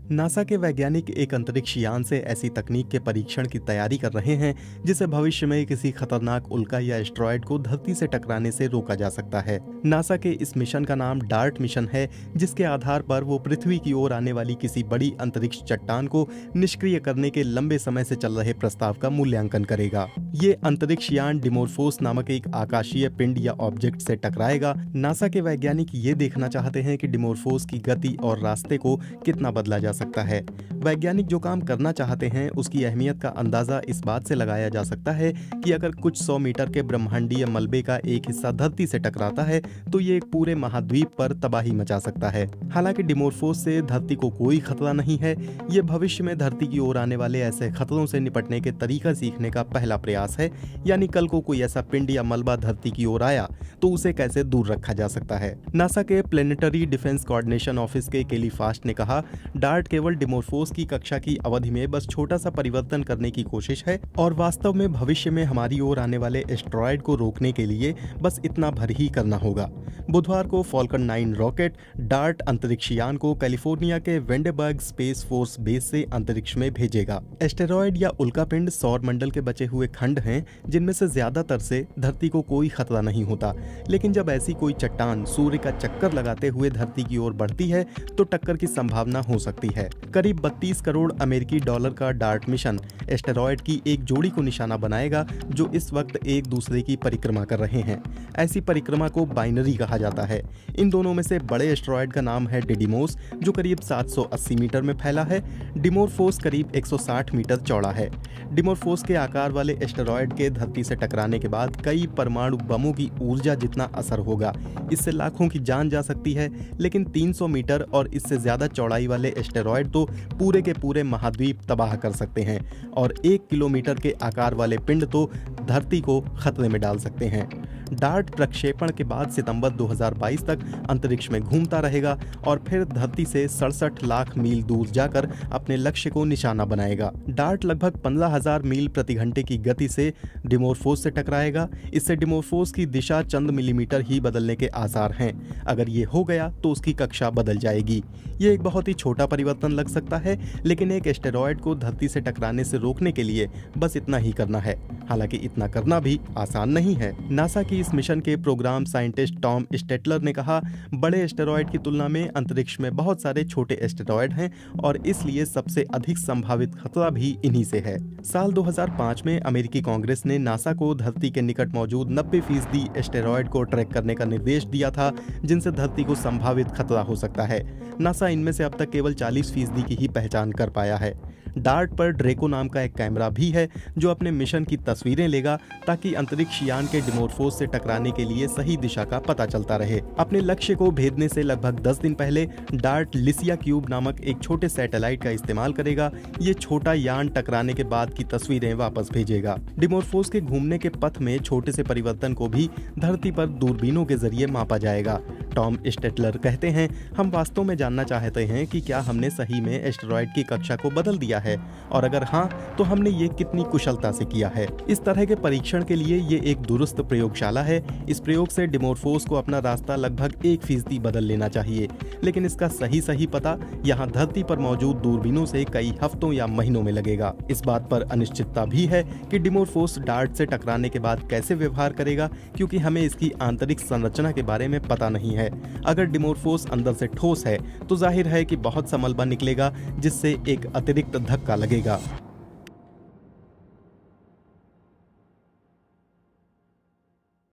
NASA के वैज्ञानिक एक अंतरिक्ष यान से ऐसी तकनीक के परीक्षण की तैयारी कर रहे हैं जिसे भविष्य में किसी खतरनाक उल्का या एस्टेरॉयड को धरती से टकराने से रोका जा सकता है। नासा के इस मिशन का नाम डार्ट मिशन है, जिसके आधार पर वो पृथ्वी की ओर आने वाली किसी बड़ी अंतरिक्ष चट्टान को निष्क्रिय करने के लंबे समय से चल रहे प्रस्ताव का मूल्यांकन करेगा। ये अंतरिक्ष यान डिमोर्फोस नामक एक आकाशीय पिंड या ऑब्जेक्ट से टकराएगा। नासा के वैज्ञानिक ये देखना चाहते हैं कि डिमोर्फोस की गति और रास्ते को कितना बदला जा सकता है। वैज्ञानिक जो काम करना चाहते हैं उसकी अहमियत का अंदाजा इस बात से लगाया जा सकता है कि अगर कुछ 100 मीटर के ब्रह्मांडीय मलबे का एक हिस्सा धरती से टकराता है तो ये एक पूरे महाद्वीप पर तबाही मचा सकता है। हालांकि डिमोर्फोस से धरती को कोई खतरा नहीं है। ये भविष्य में धरती की ओर आने वाले ऐसे खतरों से निपटने के तरीका सीखने का पहला प्रयास है, यानी कल को कोई ऐसा पिंड या मलबा धरती की ओर आया तो उसे कैसे दूर रखा जा सकता है। नासा के प्लेनेटरी डिफेंस कोऑर्डिनेशन ऑफिस के केली फास्ट ने कहा, डार्ट केवल डिमोर्फोस की कक्षा की अवधि में बस छोटा सा परिवर्तन करने की कोशिश है और वास्तव में भविष्य में हमारी ओर आने वाले एस्टेरॉयड को रोकने के लिए बस इतना भर ही करना होगा। बुधवार को फॉल्कन 9 रॉकेट डार्ट अंतरिक्ष यान को कैलिफोर्निया के वेंडेबर्ग स्पेस फोर्स बेस से अंतरिक्ष में भेजेगा। एस्टेरॉयड या उल्कापिंड सौर मंडल के बचे हुए खंड हैं जिनमें से ज्यादातर से धरती को कोई खतरा नहीं होता, लेकिन जब ऐसी कोई चट्टान सूर्य का चक्कर लगाते हुए धरती की ओर बढ़ती है तो टक्कर की संभावना हो सकती है। करीब 32 करोड़ अमेरिकी डॉलर का डार्ट मिशन एस्टेरॉयड की एक जोड़ी को निशाना बनाएगा जो इस वक्त एक दूसरे की परिक्रमा कर रहे हैं। ऐसी परिक्रमा को बाइनरी कहा जाता है। इन दोनों में से बड़े एस्टेरॉयड का नाम है डिडिमोस, जो करीब 780 मीटर में फैला है। डिमोर्फोस करीब 160 मीटर चौड़ा है। डिमोर्फोस के आकार वाले एस्टेरॉयड के धरती से टकराने के बाद कई परमाणु बमों की ऊर्जा जितना असर होगा। इससे लाखों की जान जा सकती है, लेकिन 300 मीटर और इससे ज्यादा चौड़ाई वाले एस्टेरॉयड तो पूरे के पूरे महाद्वीप तबाह कर सकते हैं और 1 किलोमीटर के आकार वाले पिंड तो धरती को खतरे में डाल सकते हैं। डार्ट प्रक्षेपण के बाद सितंबर 2022 तक अंतरिक्ष में घूमता रहेगा और फिर धरती से 67 लाख मील दूर जाकर अपने लक्ष्य को निशाना बनाएगा। डार्ट लगभग 15,000 मील प्रति घंटे की गति से डिमोर्फोस से टकराएगा। इससे डिमोर्फोस की दिशा चंद मिलीमीटर ही बदलने के आसार हैं। अगर ये हो गया तो उसकी कक्षा बदल जाएगी। ये एक बहुत ही छोटा परिवर्तन लग सकता है, लेकिन एक एस्टेरॉयड को धरती से टकराने से रोकने के लिए बस इतना ही करना है। हालांकि इतना करना भी आसान नहीं है। नासा की इस मिशन के प्रोग्राम साइंटिस्ट टॉम स्टेटलर ने कहा, बड़े एस्टेरॉयड की तुलना में अंतरिक्ष में बहुत सारे छोटे एस्टेरॉयड हैं और इसलिए सबसे अधिक संभावित खतरा भी इन्हीं से है। साल 2005 में अमेरिकी कांग्रेस ने नासा को धरती के निकट मौजूद 90% एस्टेरॉयड को ट्रैक करने का निर्देश दिया था, जिनसे धरती को संभावित खतरा हो सकता है। नासा इनमें से अब तक केवल 40% की ही पहचान कर पाया है। डार्ट पर ड्रेको नाम का एक कैमरा भी है जो अपने मिशन की तस्वीरें लेगा ताकि अंतरिक्ष यान के डिमोर्फोस से टकराने के लिए सही दिशा का पता चलता रहे। अपने लक्ष्य को भेदने से लगभग 10 दिन पहले डार्ट लिसिया क्यूब नामक एक छोटे सैटेलाइट का इस्तेमाल करेगा। ये छोटा यान टकराने के बाद की तस्वीरें वापस भेजेगा। डिमोर्फोस के घूमने के पथ में छोटे से परिवर्तन को भी धरती पर दूरबीनों के जरिए मापा जाएगा। टॉम स्टेटलर कहते हैं, हम वास्तव में जानना चाहते हैं कि क्या हमने सही में एस्टेरॉयड की कक्षा को बदल दिया है और अगर हाँ तो हमने ये कितनी कुशलता से किया है। इस तरह के परीक्षण के लिए ये एक दुरुस्त प्रयोगशाला है। इस प्रयोग से डिमोर्फोस को अपना रास्ता लगभग 1% बदल लेना चाहिए, लेकिन इसका सही पता यहाँ धरती पर मौजूद दूरबीनों से कई हफ्तों या महीनों में लगेगा। इस बात पर अनिश्चितता भी है कि डिमोर्फोस डार्ट से टकराने के बाद कैसे व्यवहार करेगा, क्योंकि हमें इसकी आंतरिक संरचना के बारे में पता नहीं है। अगर डिमोर्फोस अंदर से ठोस है तो जाहिर है कि बहुत सा मलबा निकलेगा जिससे एक अतिरिक्त धक्का लगेगा।